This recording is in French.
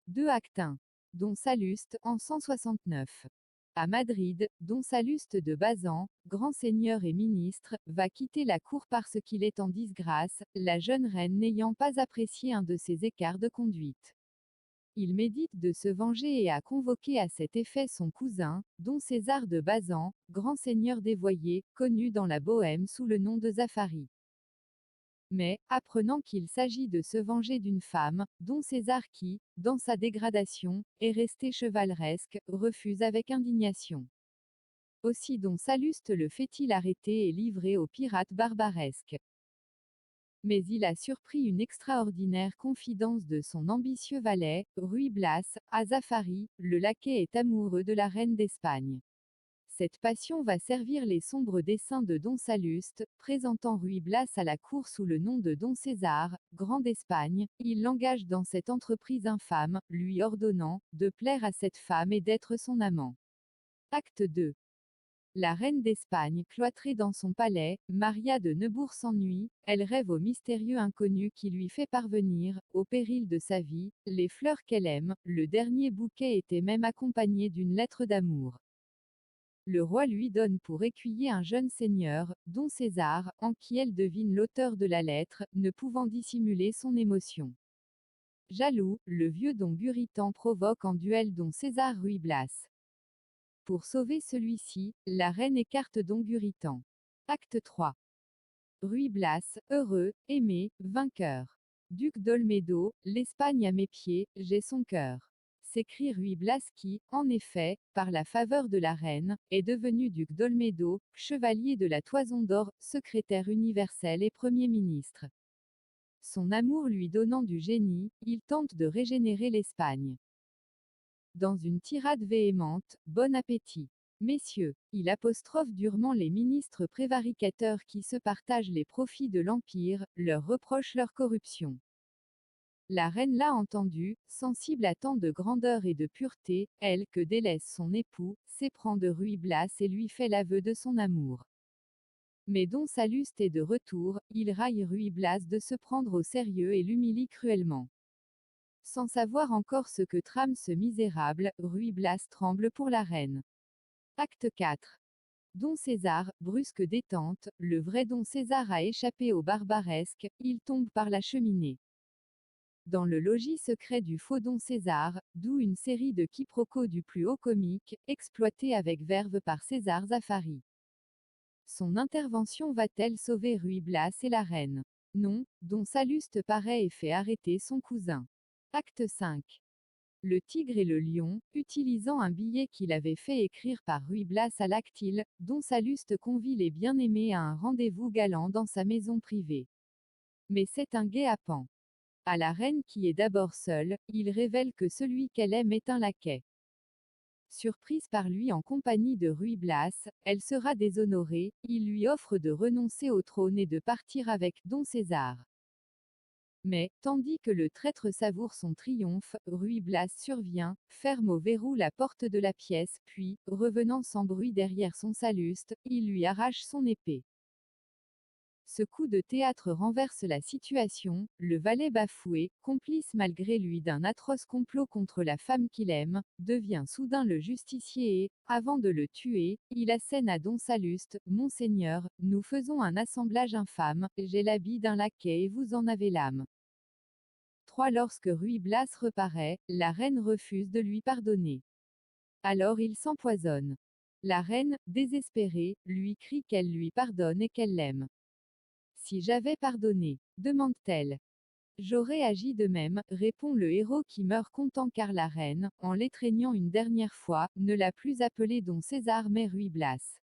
2 Acte 1. Don Salluste, en 169. À Madrid, Don Salluste de Bazan, grand seigneur et ministre, va quitter la cour parce qu'il est en disgrâce, la jeune reine n'ayant pas apprécié un de ses écarts de conduite. Il médite de se venger et a convoqué à cet effet son cousin, Don César de Bazan, grand seigneur dévoyé, connu dans la Bohême sous le nom de Zaffari. Mais, apprenant qu'il s'agit de se venger d'une femme, Don César qui, dans sa dégradation, est resté chevaleresque, refuse avec indignation. Aussi Don Salluste le fait-il arrêter et livrer aux pirates barbaresques. Mais il a surpris une extraordinaire confidence de son ambitieux valet, Ruy Blas, à Zaffari, le laquais est amoureux de la reine d'Espagne. Cette passion va servir les sombres desseins de Don Salluste, présentant Ruy Blas à la cour sous le nom de Don César, grand d'Espagne, il l'engage dans cette entreprise infâme, lui ordonnant de plaire à cette femme et d'être son amant. Acte 2. La reine d'Espagne, cloîtrée dans son palais, Maria de Neubourg s'ennuie, elle rêve au mystérieux inconnu qui lui fait parvenir, au péril de sa vie, les fleurs qu'elle aime, le dernier bouquet était même accompagné d'une lettre d'amour. Le roi lui donne pour écuyer un jeune seigneur, Don César, en qui elle devine l'auteur de la lettre, ne pouvant dissimuler son émotion. Jaloux, le vieux Don Guritan provoque en duel Don César Ruy Blas. Pour sauver celui-ci, la reine écarte Don Guritan. Acte 3. Ruy Blas, heureux, aimé, vainqueur. Duc d'Olmedo, l'Espagne à mes pieds, j'ai son cœur. S'écrie Ruy Blas qui, en effet, par la faveur de la reine, est devenu duc d'Olmedo, chevalier de la Toison d'Or, secrétaire universel et premier ministre. Son amour lui donnant du génie, il tente de régénérer l'Espagne. Dans une tirade véhémente, bon appétit. Messieurs, il apostrophe durement les ministres prévaricateurs qui se partagent les profits de l'Empire, leur reproche leur corruption. La reine l'a entendu, sensible à tant de grandeur et de pureté, elle, que délaisse son époux, s'éprend de Ruy Blas et lui fait l'aveu de son amour. Mais Don Salluste est de retour, il raille Ruy Blas de se prendre au sérieux et l'humilie cruellement. Sans savoir encore ce que trame ce misérable, Ruy Blas tremble pour la reine. Acte 4. Don César, brusque détente, le vrai Don César a échappé au barbaresque, il tombe par la cheminée. Dans le logis secret du faux Don César, d'où une série de quiproquos du plus haut comique, exploités avec verve par César Zaffari. Son intervention va-t-elle sauver Ruy Blas et la reine? Non, Don Salluste paraît et fait arrêter son cousin. Acte 5. Le tigre et le lion, utilisant un billet qu'il avait fait écrire par Ruy Blas à Lactyle, Don Salluste convie les bien-aimés à un rendez-vous galant dans sa maison privée. Mais c'est un guet-apens. À la reine qui est d'abord seule, il révèle que celui qu'elle aime est un laquais. Surprise par lui en compagnie de Ruy Blas, elle sera déshonorée, il lui offre de renoncer au trône et de partir avec Don César. Mais, tandis que le traître savoure son triomphe, Ruy Blas survient, ferme au verrou la porte de la pièce, puis, revenant sans bruit derrière son Salluste, il lui arrache son épée. Ce coup de théâtre renverse la situation, le valet bafoué, complice malgré lui d'un atroce complot contre la femme qu'il aime, devient soudain le justicier et, avant de le tuer, il assène à Don Salluste, Monseigneur, nous faisons un assemblage infâme, j'ai l'habit d'un laquais et vous en avez l'âme. 3. Lorsque Ruy Blas reparaît, la reine refuse de lui pardonner. Alors il s'empoisonne. La reine, désespérée, lui crie qu'elle lui pardonne et qu'elle l'aime. Si j'avais pardonné, demande-t-elle. J'aurais agi de même, répond le héros qui meurt content car la reine, en l'étreignant une dernière fois, ne l'a plus appelé Don César mais Ruy Blas.